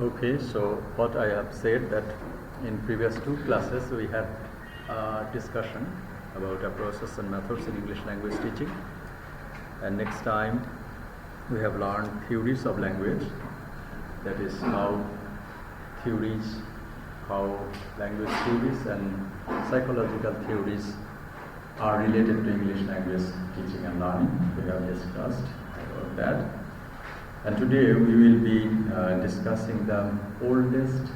Okay, so what I have said that in previous two classes we had a discussion about a process and methods in English language teaching, and next time we have learned theories of language, that is how language theories and psychological theories are related to English language teaching and learning. We have discussed about that. And today we will be discussing the oldest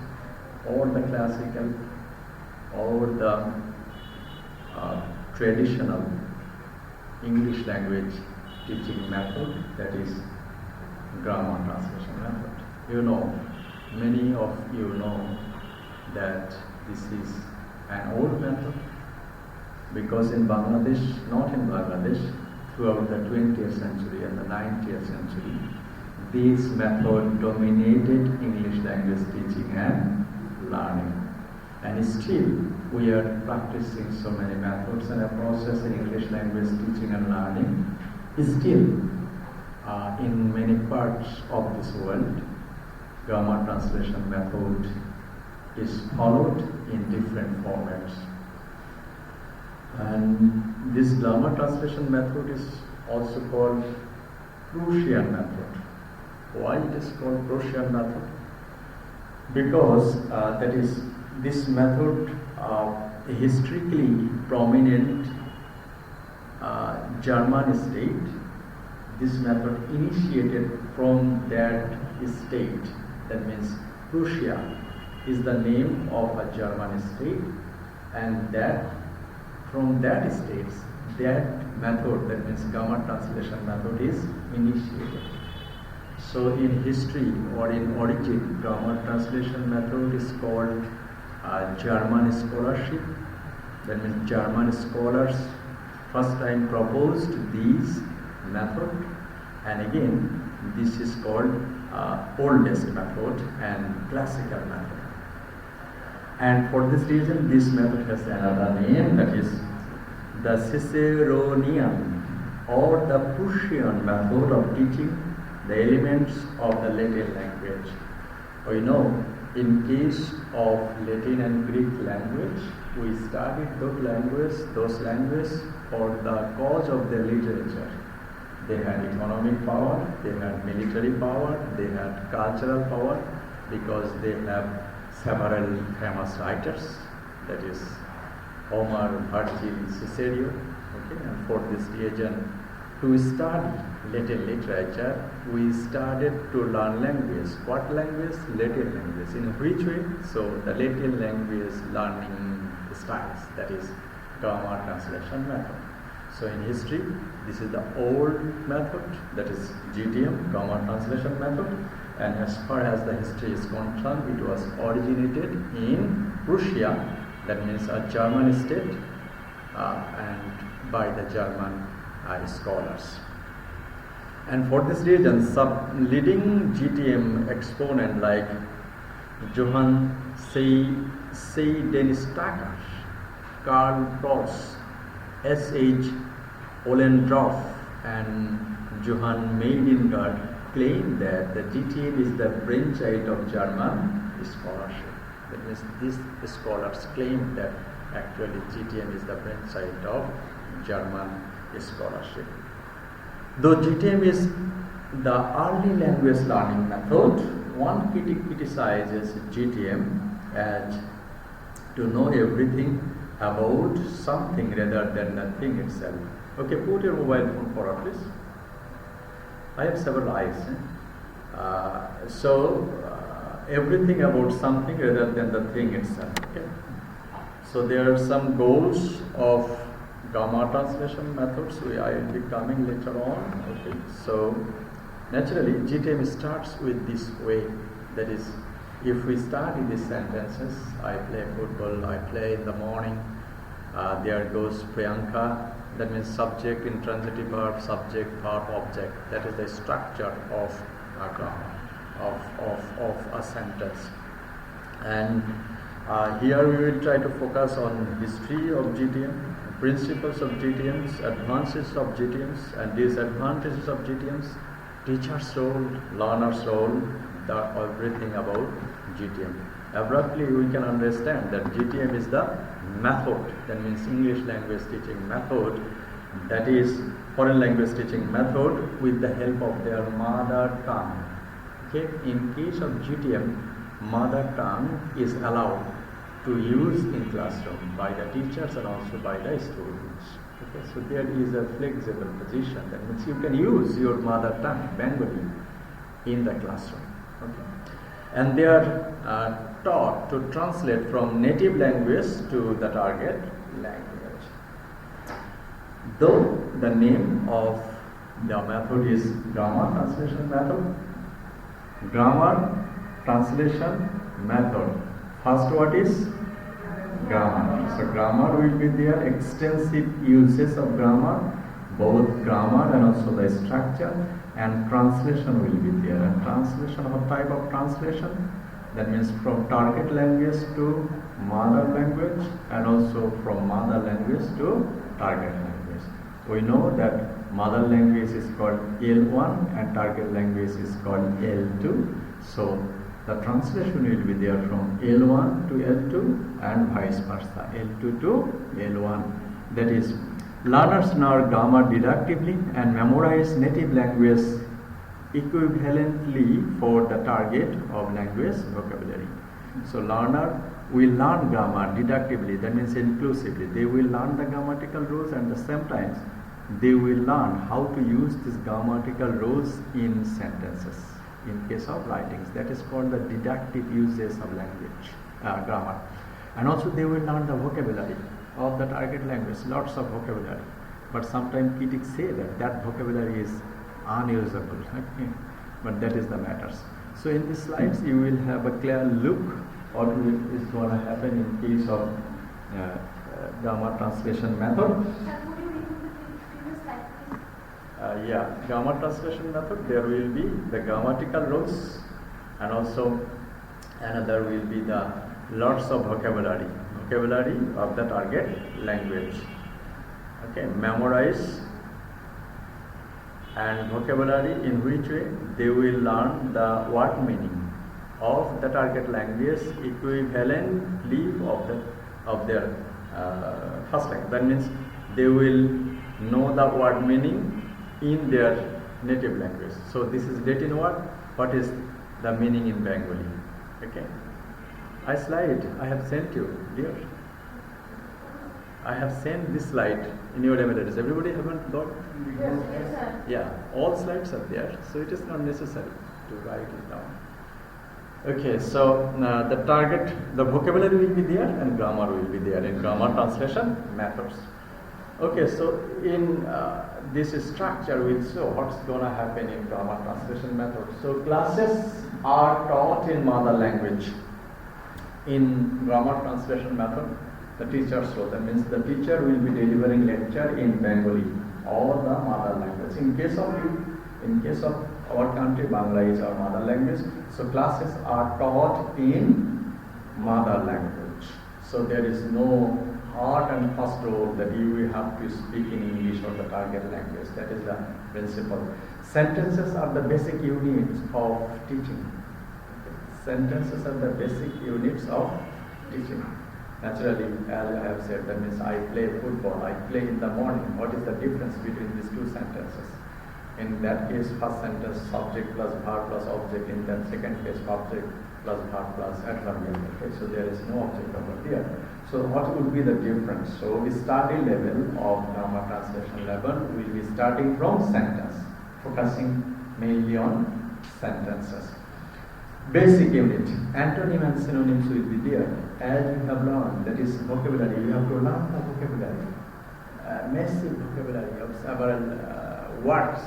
or the classical or the traditional English language teaching method, that is grammar translation method. You know, many of you know that this is an old method, because in Bangladesh, not in Bangladesh, throughout the 20th century and the 90th century, this method dominated English language teaching and learning. And still, we are practicing so many methods and a process in English language teaching and learning. Still, in many parts of this world, grammar translation method is followed in different formats. And this grammar translation method is also called Prussian method. Why it is called Prussian method? Because this method historically prominent German state. This method initiated from that state. That means Prussia is the name of a German state, and that from that state, that method, that means grammar translation method, is initiated. So in history or in origin, grammar translation method is called German scholarship. That means German scholars first time proposed this method, and again this is called oldest method and classical method. And for this reason, this method has another name, that is the Ciceronian or the Prussian method of teaching the elements of the Latin language. We know in case of Latin and Greek language, we studied those languages for the cause of their literature. They had economic power, they had military power, they had cultural power, because they have several famous writers, that is Homer, Virgil, Cicero. Okay? And for this reason, to study Latin literature, we started to learn language. What language? Latin language. In which way? So the Latin language learning styles, that is grammar translation method. So in history, this is the old method, that is GTM, grammar translation method. And as far as the history is concerned, it was originated in Prussia, that means a German state, and by the German scholars. And for this reason, some leading GTM exponent like Johann Seidenistacker, Karl Prof, S.H. Ollendorff, and Johann Meidinger claim that the GTM is the brainchild of German scholarship. That means these scholars claim that actually GTM is the brainchild of German scholarship. Though GTM is the early language learning method, one criticizes GTM as to know everything about something rather than the thing itself. Okay, put your mobile phone forward, please. I have several eyes. Everything about something rather than the thing itself. Okay. So there are some goals of grammar translation methods. I will be coming later on. Okay. So naturally, GTM starts with this way. That is, if we study these sentences, I play football, I play in the morning. There goes Priyanka. That means subject, intransitive verb, subject, verb, object. That is the structure of a grammar, of a sentence. And here we will try to focus on history of GTM, principles of GTMs, advantages of GTMs, and disadvantages of GTMs, teacher's role, learner's role, everything about GTM. Abruptly, we can understand that GTM is the method, that means English language teaching method, that is foreign language teaching method with the help of their mother tongue. Okay, in case of GTM, mother tongue is allowed to use in classroom by the teachers and also by the students. Okay, so there is a flexible position, that means you can use your mother tongue, Bengali, in the classroom. Okay, and they are taught to translate from native language to the target language. Though the name of the method is grammar translation method. Grammar translation method. First word is grammar. So grammar will be there, extensive uses of grammar, both grammar and also the structure, and translation will be there. And translation, what type of translation? That means from target language to mother language, and also from mother language to target language. We know that mother language is called L1 and target language is called L2. So the translation will be there from L1 to L2 and vice versa, L2 to L1. That is, learners learn grammar deductively and memorize native language equivalently for the target of language vocabulary. So learner will learn grammar deductively, that means inclusively. They will learn the grammatical rules and at the same time they will learn how to use these grammatical rules in sentences. In case of writings, that is called the deductive uses of language, grammar. And also they will learn the vocabulary of the target language, lots of vocabulary. But sometimes critics say that vocabulary is unusable, okay? But that is the matters. So in these slides you will have a clear look what is going to happen in case of grammar translation method. Yeah, grammar translation method, there will be the grammatical rules and also another will be the lots of vocabulary of the target language. Okay, memorize and vocabulary, in which way they will learn the word meaning of the target language equivalently of their first language. That means they will know the word meaning in their native language. So this is Latin word, what is the meaning in Bengali? Okay, a slide I have sent you, dear. I have sent this slide in your email address. Everybody haven't got? Yes, sir. Yeah, all slides are there, so it is not necessary to write it down. Okay, so the vocabulary will be there and grammar will be there in grammar translation methods. Okay, so in this structure will show what's going to happen in grammar translation method. So classes are taught in mother language. In grammar translation method, the teacher's role, that means the teacher will be delivering lecture in Bengali or the mother language. In case of our country, Bangla is our mother language. So classes are taught in mother language. So there is no hard and fast rule that you will have to speak in English or the target language. That is the principle. Sentences are the basic units of teaching. Sentences are the basic units of teaching. Naturally, as I have said, that means I play football, I play in the morning. What is the difference between these two sentences? In that case, first sentence, subject plus verb plus object. In that second case, object plus verb plus adverbial. Okay, so there is no object over there. So what would be the difference? So the starting level of grammar translation level will be starting from sentence, focusing mainly on sentences. Basic unit, antonym and synonyms will be there. As you have learned, that is vocabulary, you have to learn the vocabulary. Massive vocabulary of several words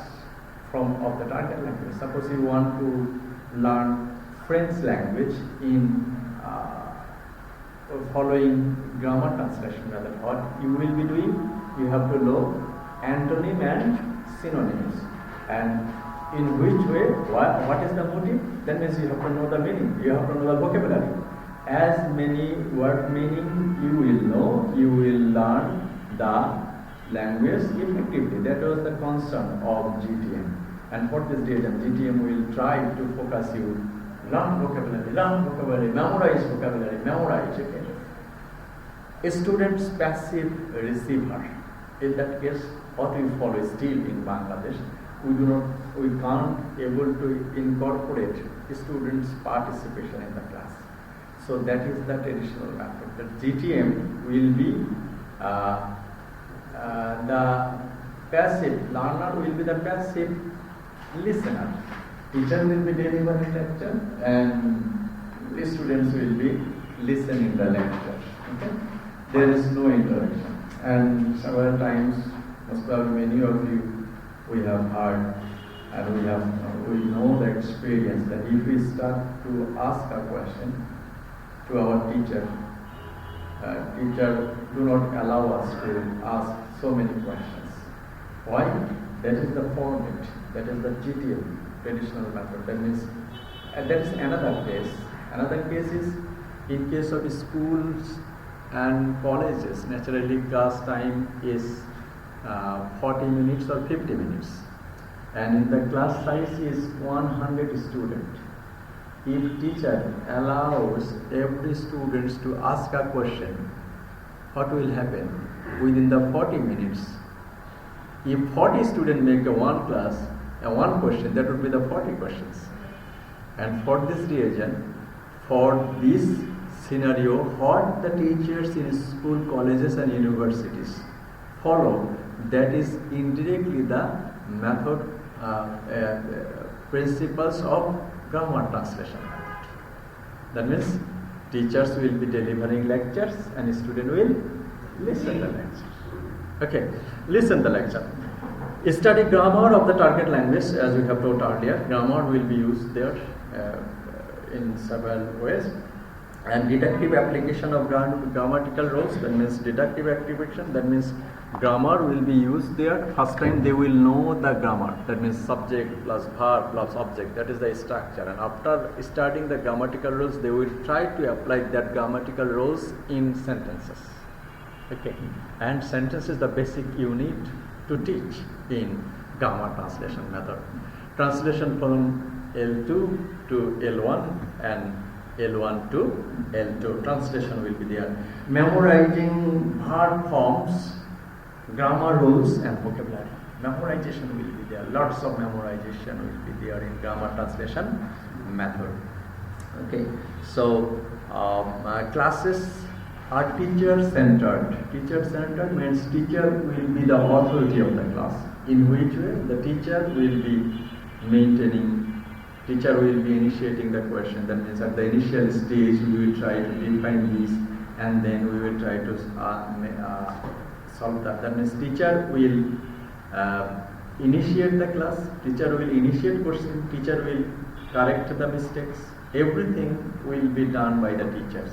of the target language. Suppose you want to learn French language in following grammar translation method, what you will be doing, you have to know antonym and synonyms, and in which way, what is the motive? That means you have to know the meaning, you have to know the vocabulary. As many word meaning you will know, you will learn the language effectively. That was the concern of GTM. And what is GTM? GTM will try to focus you learn vocabulary, memorize vocabulary, memorize. Okay. A student's passive receiver. In that case, what we follow still in Bangladesh, we can't able to incorporate students' participation in the class. So that is the traditional method. The GTM will be the passive learner will be the passive listener. Teacher will be delivering lecture and the students will be listening the lecture. Okay? There is no interaction. And several times, most probably many of you, we have heard and we know the experience that if we start to ask a question to our teacher, teacher do not allow us to ask so many questions. Why? That is the format, that is the GTM, traditional method. That means, that is another case. Another case is in case of schools and colleges, naturally class time is 40 minutes or 50 minutes. And in the class size is 100 students. If teacher allows every student to ask a question, what will happen? Within the 40 minutes, if 40 students make a one class, one question, that would be the 40 questions. And for this reason, for this scenario, what the teachers in school, colleges and universities follow, that is indirectly the method, principles of grammar translation method. That means teachers will be delivering lectures and student will listen the lecture. Okay, listen the lecture. Study grammar of the target language, as we have taught earlier. Grammar will be used there in several ways. And deductive application of grammatical rules, that means deductive activation, that means grammar will be used there. First time they will know the grammar, that means subject plus verb plus object, that is the structure. And after starting the grammatical rules, they will try to apply that grammatical rules in sentences. Okay, and sentence is the basic unit to teach in grammar translation method. Translation from L2 to L1 and L1 to L2. Translation will be there. Memorizing verb forms, grammar rules and vocabulary. Memorization will be there. Lots of memorization will be there in grammar translation method. Okay, so classes are teacher-centered. Teacher-centered means teacher will be the authority of the class. In which way? The teacher will be maintaining, teacher will be initiating the question. That means at the initial stage we will try to define this and then we will try to solve that. That means teacher will initiate the class, teacher will initiate question, teacher will correct the mistakes. Everything will be done by the teachers.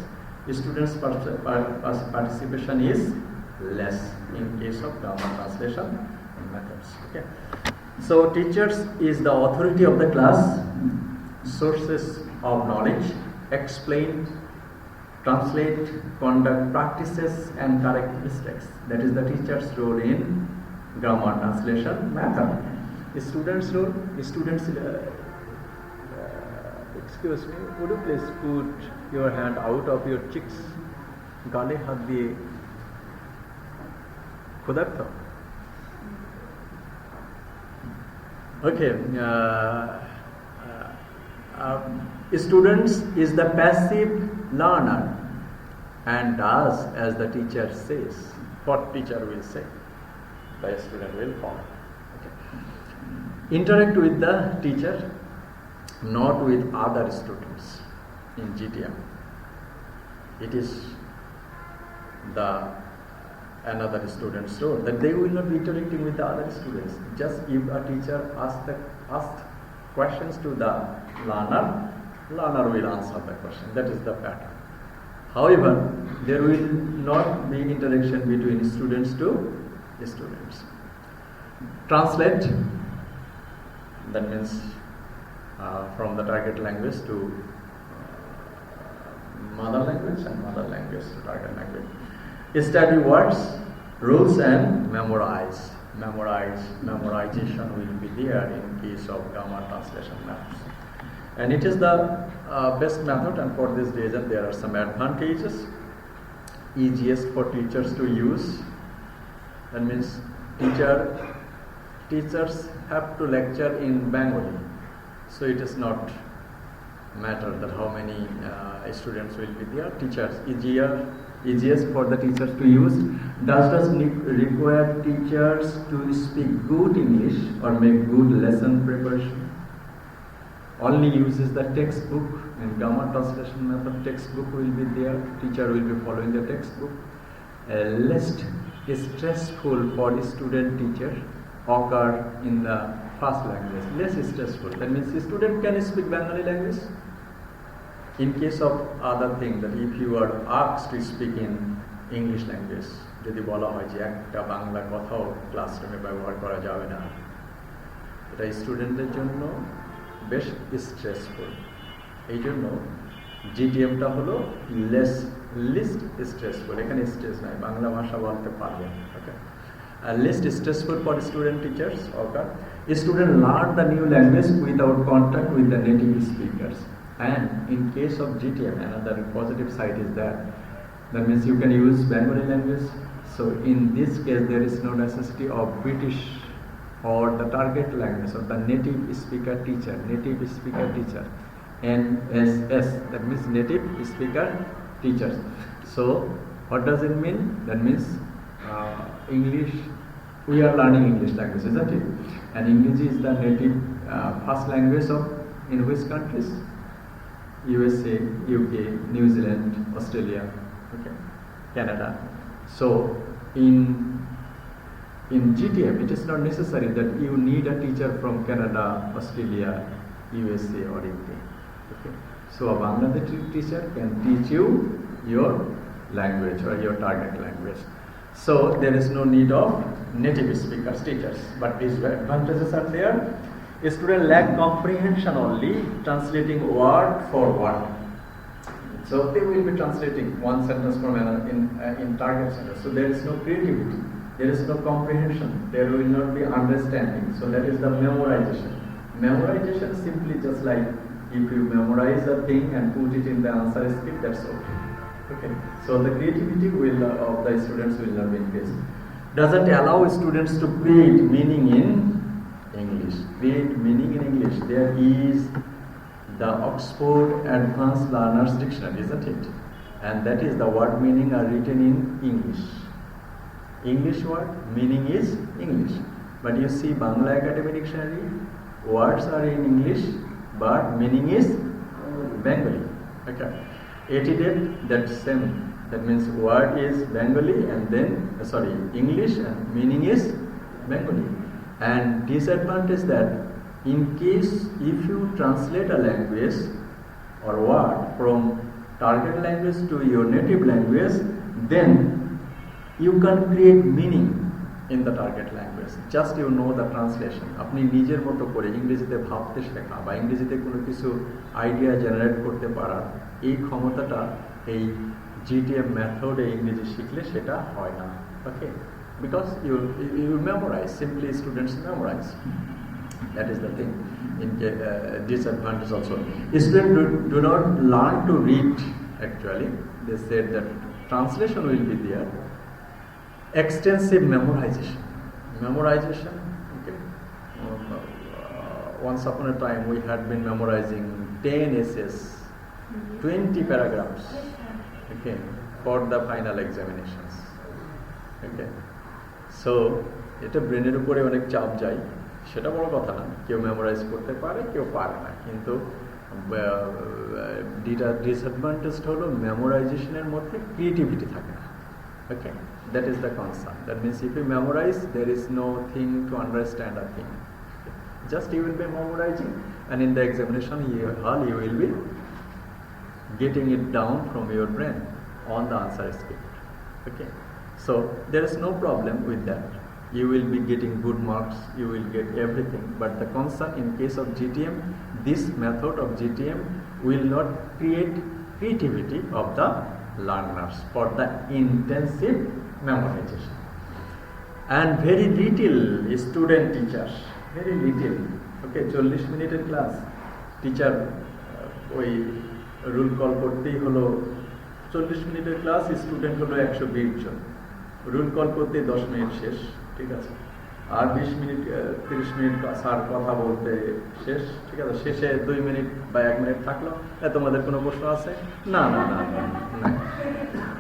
Students' participation is less in case of grammar translation methods. Okay. So teachers is the authority of the class, sources of knowledge, explain, translate, conduct practices and correct mistakes. That is the teacher's role in grammar translation method. Students' role, excuse me, would you please put your hand out of your cheeks? Gale hat diye ক্ষুধার্ত? Okay. Students is the passive learner and does as the teacher says. What teacher will say, the student will follow. Okay. Interact with the teacher, not with other students in GTM. It is the another student's role that they will not be interacting with the other students. Just if a teacher asks questions to the learner will answer the question. That is the pattern. However, there will not be interaction between students to students. Translate, that means from the target language to mother language and mother language to target language. Study words, rules and memorize. Memorization will be there in case of grammar translation methods. And it is the best method, and for this reason there are some advantages. Easiest for teachers to use. That means teachers have to lecture in Bengali, so it is not matter that how many students will be there. Teachers easiest for the teachers to use. Does require teachers to speak good English or make good lesson preparation. Only uses the textbook and grammar translation method. Textbook will be there. Teacher will be following the textbook. Less stressful for student teacher occur in the first language. Less stressful. That means the student can speak Bengali language. In case of other thing, that if you are asked to speak in English language, যদি বলা হয় যে একটা বাংলা কথাও ক্লাসরুমে ব্যবহার করা যাবে না, এটা স্টুডেন্টদের জন্য বেশ স্ট্রেসফুল। এই জন্য জিটিএমটা হলো লিস্ট স্ট্রেসফুল। এখানে স্ট্রেস নাই, বাংলা ভাষা বলতে পারবেন। ওকে, least stressful for student teachers. Okay, student learn the new language without contact with the native speakers. And in case of GTM, another positive side is that means you can use Bengali language. So in this case, there is no necessity of British or the target language of the native speaker teacher. NSS, that means native speaker teachers. So what does it mean? That means English, we are learning English language, isn't it? And English is the native first language of in which countries? USA, UK, New Zealand, Australia, okay, Canada. So in GTM, it is not necessary that you need a teacher from Canada, Australia, USA or UK. Okay. So a Bangladeshi teacher can teach you your language or your target language. So there is no need of native speakers teachers, but these advantages are there. Student lack comprehension only, translating word for word. So they will be translating one sentence from another in target sentence. So there is no creativity, there is no comprehension, there will not be understanding. So that is the memorization. Memorization simply just like if you memorize a thing and put it in the answer script, that's okay. Okay. So the creativity of the students will not be increased. Doesn't allow students to create meaning in English. Create meaning in English. There is the Oxford Advanced Learners Dictionary, isn't it? And that is the word meaning are written in English. English word meaning is English. But you see Bangla Academy Dictionary, words are in English, but meaning is Bengali. Okay. Etiquette, that's same. That means word is Bengali and then English and meaning is Bengali. And disadvantage that in case if you translate a language or word from target language to your native language, then you can create meaning in the target language. Just you know the translation. আপনি নিজের মতো করে ইংরেজিতে ভাবতে শেখা বা ইংরেজিতে কোনো কিছু আইডিয়া জেনারেট করতে পারা, এই ক্ষমতাটা এই GTM মেথডে ইংরেজি শিখলে সেটা হয় না। ওকে, because you memorize, simply students memorize. That is the thing. In disadvantage also, students do not learn to read. Actually, they said that translation will be there. Extensive memorization. Okay. Once upon a time, we had been memorizing 10 essays, 20 paragraphs. Okay, for the final examinations. Okay. So এটা ব্রেনের উপরে অনেক চাপ যায়, সেটা বড় কথা না। কেউ মেমোরাইজ করতে পারে, কেউ পারে না, কিন্তু ডিসঅ্যাডভান্টেজ হলো মেমোরাইজেশনের মধ্যে ক্রিয়েটিভিটি থাকে না। Okay, that is the concern. That means if you memorise, there is no thing to understand a thing. Just you will be memorizing, and in the examination hall you will be getting it down from your brain on the answer script. Okay. So there is no problem with that. You will be getting good marks, you will get everything. But the concern in case of GTM, this method of GTM will not create creativity of the learners for the intensive memorization. And very little student teachers, very little. Okay, 40 minutes class, teacher ওই rule call করতেই হলো 40 মিনিটের class, student হলো 120 জন, rule call করতে 10 minute শেষ, ঠিক আছে, আর 20 minute 30 minute sir কথা বলতে শেষ, ঠিক আছে, শেষে 2 মিনিট বা 1 মিনিট থাকলো, তোমাদের কোনো প্রশ্ন আছে? না না না না।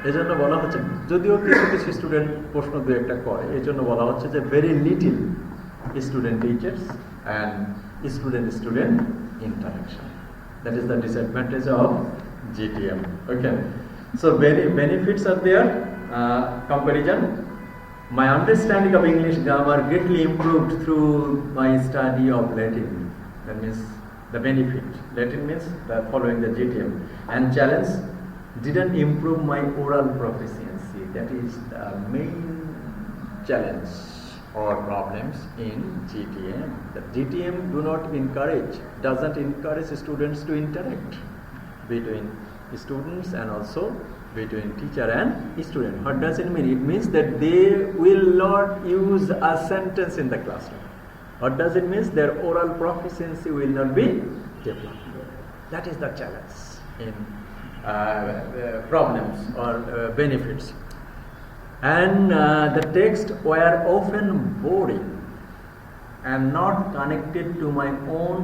এই জন্য বলা হচ্ছে, যদিও কিছু কিছু স্টুডেন্ট প্রশ্ন দু একটা করে, এই জন্য বলা হচ্ছে যে very little student teachers and student interaction. That is the disadvantage of GTM. Okay, so benefits are there. Comparison. My understanding of English grammar greatly improved through my study of Latin. That means the benefit. Latin means the following the GTM. And challenge, didn't improve my oral proficiency. That is the main challenge or problems in GTM. The GTM doesn't encourage students to interact between students and also between teacher and student. What does it mean? It means that they will not use a sentence in the classroom. What does it mean? Their oral proficiency will not be developed. That is the challenge in problems or benefits. And the texts were often boring and not connected to my own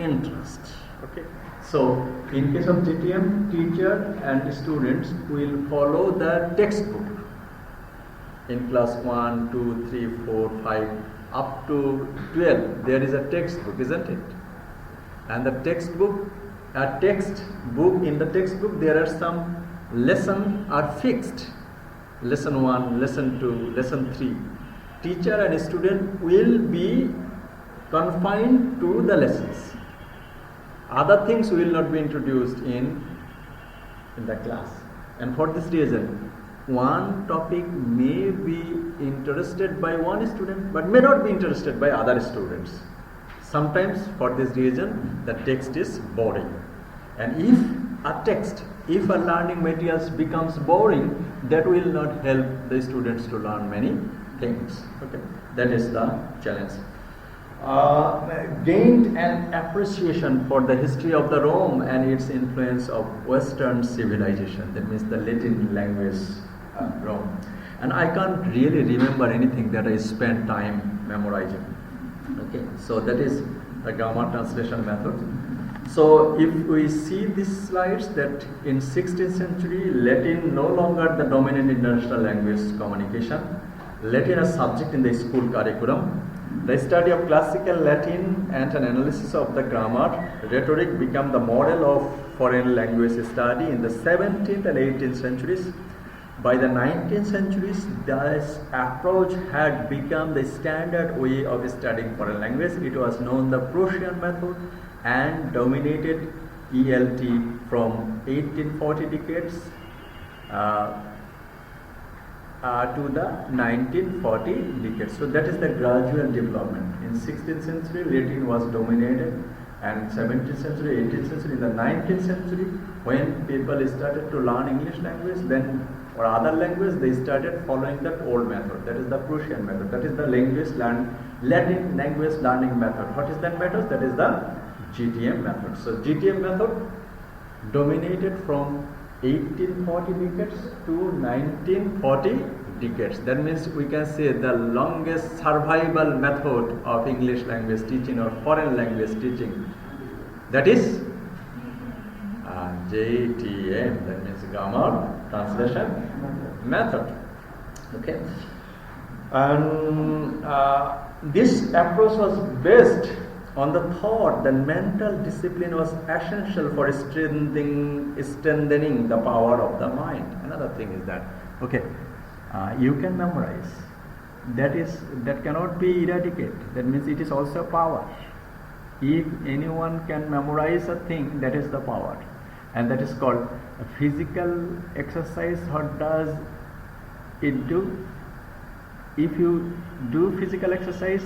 interest. Okay, so in case of GTM, teacher and students will follow the textbook. In class 1, 2, 3, 4, 5 up to 12 there is a textbook, isn't it? And the textbook, in the textbook there are some lessons are fixed. Lesson 1, lesson 2, lesson 3. Teacher and student will be confined to the lessons. Other things will not be introduced in the class. And for this reason, one topic may be interested by one student but may not be interested by other students. Sometimes for this reason the text is boring. And if a learning materials becomes boring, that will not help the students to learn many things. Okay, that is the challenge. Gained an appreciation for the history of the Rome and its influence of Western civilization. That means the Latin language, Rome. And I can't really remember anything that I spent time memorizing. Okay, so that is the grammar translation method. So if we see these slides, that in 16th century, Latin no longer the dominant international language communication. Latin as subject in the school curriculum. The study of classical Latin and an analysis of the grammar, rhetoric became the model of foreign language study in the 17th and 18th centuries. By the 19th centuries, this approach had become the standard way of studying foreign language. It was known the Prussian method and dominated ELT from 1840 decades to the 1940 decades. So that is the gradual development. In 16th century, Latin was dominated, and 17th century, 18th century, in the 19th century, when people started to learn English language, then or other language, they started following that old method. That is the Prussian method. That is the Latin language learning method. What is that method? That is the GTM method. So GTM method dominated from 1840 decades to 1940 decades. That means we can say the longest survival method of English language teaching or foreign language teaching. That is JTM. That means grammar translation method. Okay, and this approach was based on the thought that mental discipline was essential for strengthening the power of the mind. Another thing is that, okay, you can memorize. That cannot be eradicated. That means it is also power. If anyone can memorize a thing, that is the power, and that is called a physical exercise. What does it do? If you do physical exercise,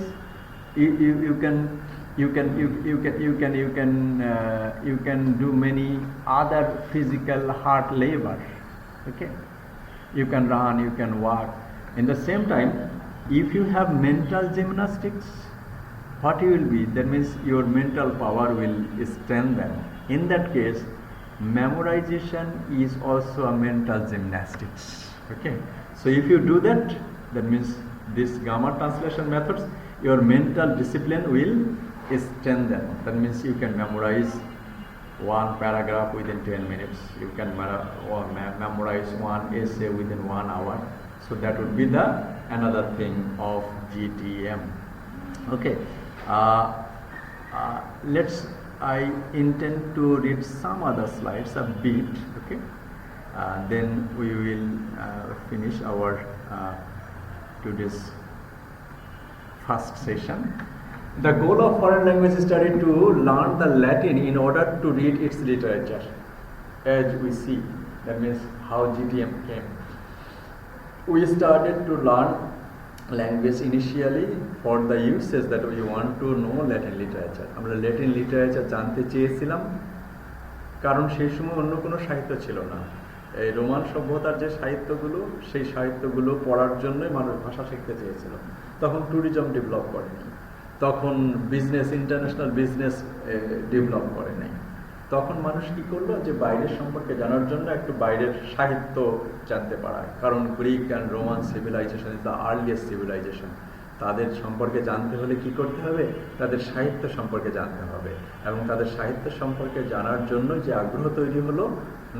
you can do many other physical hard labor. Okay, you can run, you can walk. In the same time, if you have mental gymnastics, what you will be, that means your mental power will strengthen. In that case, memorization is also a mental gymnastics. Okay, so if you do that, that means this grammar translation methods, your mental discipline will strengthen. That means you can memorize one paragraph within 10 minutes. You can memorize one essay within 1 hour. So that would be the another thing of GTM. Okay, I intend to read some other slides a bit. Okay, then we will finish our today's first session. The goal of foreign language study to learn the Latin in order to read its literature. As we see, that means how GTM came. We started to learn language initially for the uses that we want to know Latin literature. আমরা Latin literature জানতে চেয়েছিলাম কারণ সেই সময় অন্য কোনো সাহিত্য ছিল না। এই রোমান সভ্যতার যে সাহিত্যগুলো, সেই সাহিত্যগুলো পড়ার জন্যই মানুষ ভাষা শিখতে চেয়েছিল। তখন ট্যুরিজম ডেভেলপ করেনি, তখন বিজনেস, ইন্টারন্যাশনাল বিজনেস ডেভেলপ করে নাই। তখন মানুষ কি করলো, যে বাইরের সম্পর্কে জানার জন্য একটু বাইরের সাহিত্য জানতে পারায়। কারণ Greek and Roman civilisation is the earliest civilisation. তাদের সম্পর্কে জানতে হলে কি করতে হবে, তাদের সাহিত্য সম্পর্কে জানতে হবে, এবং তাদের সাহিত্য সম্পর্কে জানার জন্য যে আগ্রহ তৈরি হলো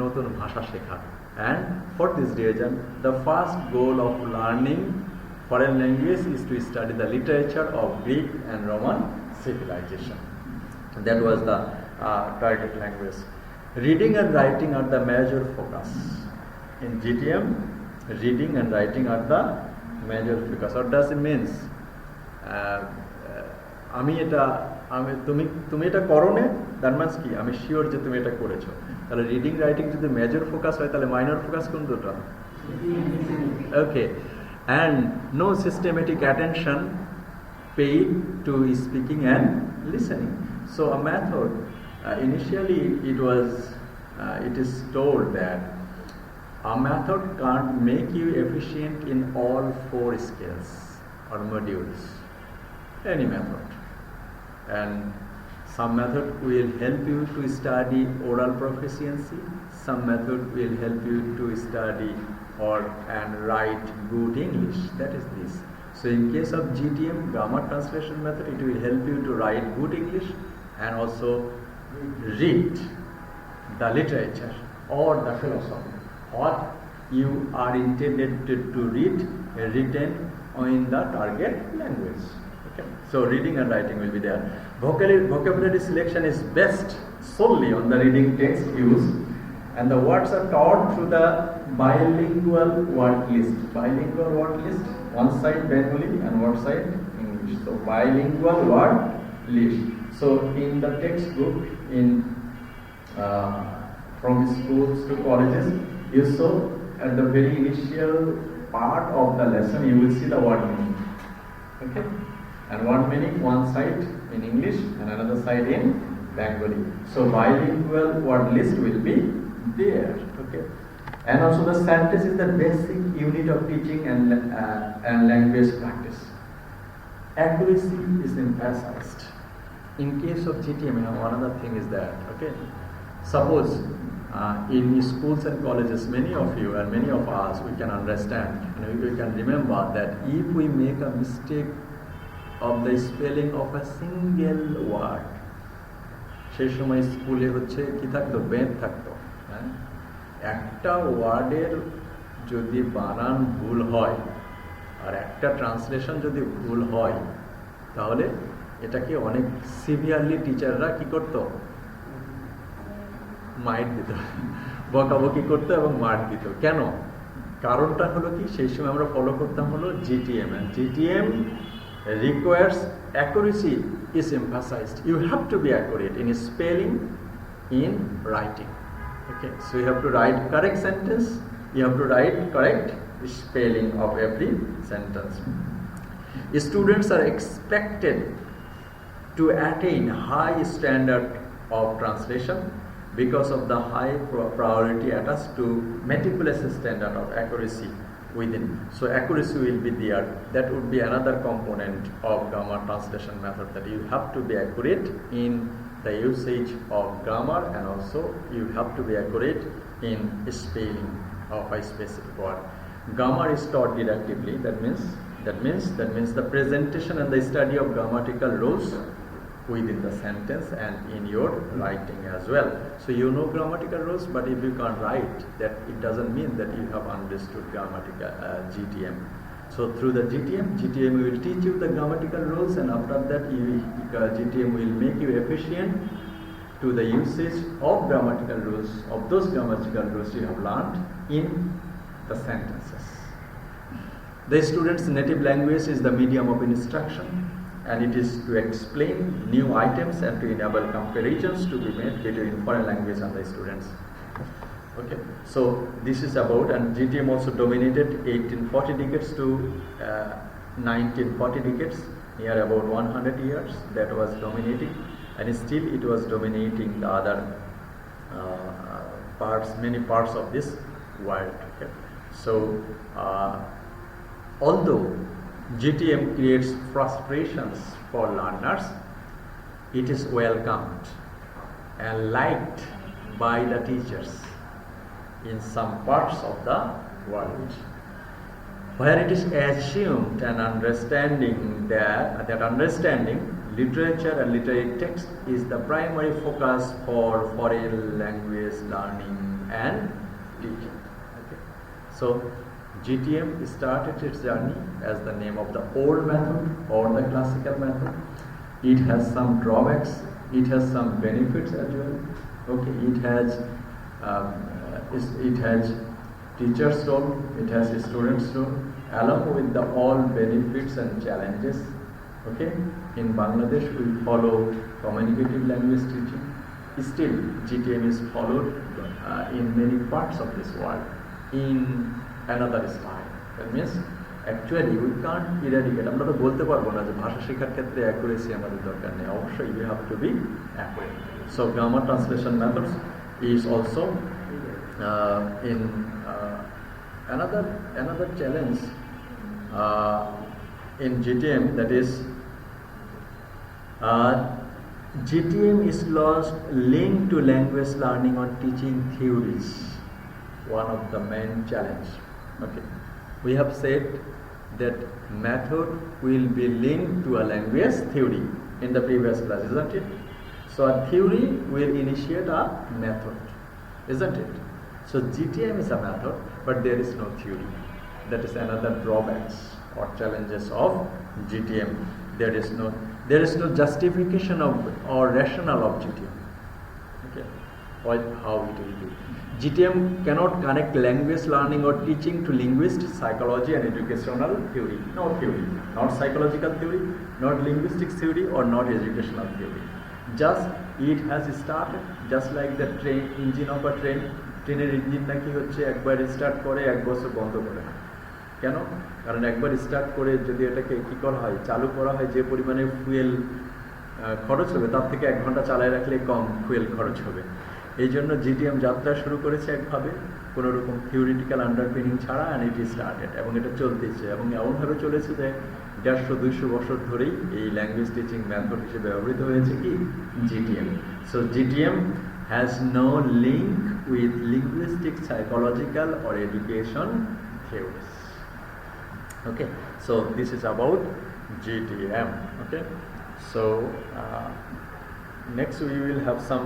নতুন ভাষা শেখা। And for this reason the first goal of learning foreign language is to study the literature of Greek and Roman civilization. That was the target language. Reading and writing are the major focus. In GTM, reading and writing are the major focus. What does it mean? তুমি এটা করো না, that means কি আমি sure যে তুমি এটা করেছো। তাহলে রিডিং রাইটিং যদি মেজর ফোকাস হয়, তাহলে মাইনর ফোকাস কোন দুটো? ওকে, and no systematic attention paid to speaking and listening. So a method, initially it is told that a method can't make you efficient in all 4 skills or modules. Any method, and some method will help you to study oral proficiency, some method will help you to study and write good English. That is this. So in case of GTM, grammar translation method, it will help you to write good English and also read the literature or the philosophy. What you are intended to read written in the target language. Okay. So reading and writing will be there. Vocabulary selection is based solely on the reading text used, and the words are taught through the bilingual word list. Bilingual word list, one side Bengali and one side English. So bilingual word list. So in the textbook, from schools to colleges, you saw at the very initial part of the lesson, you will see the word meaning. Okay, and word meaning one side in English and another side in Bengali. So bilingual word list will be there. Okay. And also the sentence is the basic unit of teaching and language practice. Accuracy is emphasized. In case of GTM, one other thing is that, okay, suppose in schools and colleges, many of you and many of us, we can understand, we can remember that if we make a mistake of the spelling of a single word, সেই সময় স্কুলে হচ্ছে কি থাকতো, বেদ থাকতো। একটা ওয়ার্ডের যদি বানান ভুল হয় আর একটা ট্রান্সলেশন যদি ভুল হয়, তাহলে এটাকে অনেক সিভিয়ারলি টিচাররা কি করতো, মাইট দিত, বকাবকি করতো এবং মার দিত। কেন? কারণটা হলো কি, সেই সময় আমরা ফলো করতাম হলো GTM, and GTM requires accuracy is emphasized. You have to be accurate in spelling, in writing. Okay, so you have to write correct sentence, you have to write correct spelling of every sentence. Students are expected to attain high standard of translation because of the high priority attached to meticulous standard of accuracy within. So accuracy will be there. That would be another component of grammar translation method, that you have to be accurate in the usage of grammar, and also you have to be accurate in spelling of a specific word. Grammar is taught deductively. That means the presentation and the study of grammatical rules within the sentence and in your writing as well. So you know grammatical rules, but if you can't write, that it doesn't mean that you have understood grammatical GTM. So through the GTM will teach you the grammatical rules, and after that GTM will make you efficient to the usage of grammatical rules, of those grammatical rules you have learned in the sentences. The student's native language is the medium of instruction, and it is to explain new items and to enable comparisons to be made between foreign language and the students. Okay, so this is about, and GTM also dominated 1840 decades to 1940 decades, near about 100 years that was dominating, and still it was dominating the other many parts of this world. Okay. So although GTM creates frustrations for learners, it is welcomed and liked by the teachers in some parts of the world, where it is assumed and understanding that understanding literature and literary text is the primary focus for foreign language learning and teaching. Okay. So GTM started its journey as the name of the old method or the classical method. It has some drawbacks, it has some benefits as well. Okay, it has teacher's role, it has a student's role, along with the all benefits and challenges. Okay, in Bangladesh we follow communicative language teaching. Still, GTM is followed in many parts of this world in another style. That means actually we can't eradicate. আমরা তো বলতে পারবো না যে ভাষা শেখার ক্ষেত্রে accuracy আমাদের দরকার নেই। অবশ্যই you have to be accurate. So grammar translation methods is also in another challenge in GTM, that is GTM is lost linked to language learning or teaching theories. One of the main challenge. Okay, we have said that method will be linked to a language theory in the previous class, isn't it? So a theory will initiate a method, isn't it? So GTM is a method, but there is no theory. That is another drawbacks or challenges of GTM. There is no justification of or rationale of GTM. Okay, how it will be. GTM cannot connect language learning or teaching to linguistics, psychology and educational theory. No theory, not psychological theory, not linguistics theory, or not educational theory. Just it has started, just like the train engine of a train. ট্রেনের engine নাকি হচ্ছে একবার start করে এক বছর বন্ধ করে। কেন? কারণ একবার স্টার্ট করে যদি এটাকে কি করা হয়, চালু করা হয়, যে পরিমাণে ফুয়েল খরচ হবে তার থেকে 1 ঘন্টা চালায় রাখলে কম ফুয়েল খরচ হবে। এই জন্য জিটিএম যাত্রা শুরু করেছে একভাবে, কোনো রকম থিওরিটিক্যাল আন্ডারপিনিং ছাড়া, অ্যান্ড ইট স্টার্টেড, এবং এটা চলতেছে, এবং এমনভাবে চলেছে যে 150-200 বছর ধরেই এই ল্যাঙ্গুয়েজ টিচিং মেথড হিসেবে ব্যবহৃত হয়েছে কি GTM. So GTM has no link with linguistic, psychological or education theories. Okay, so this is about GTM. Okay, so next we will have some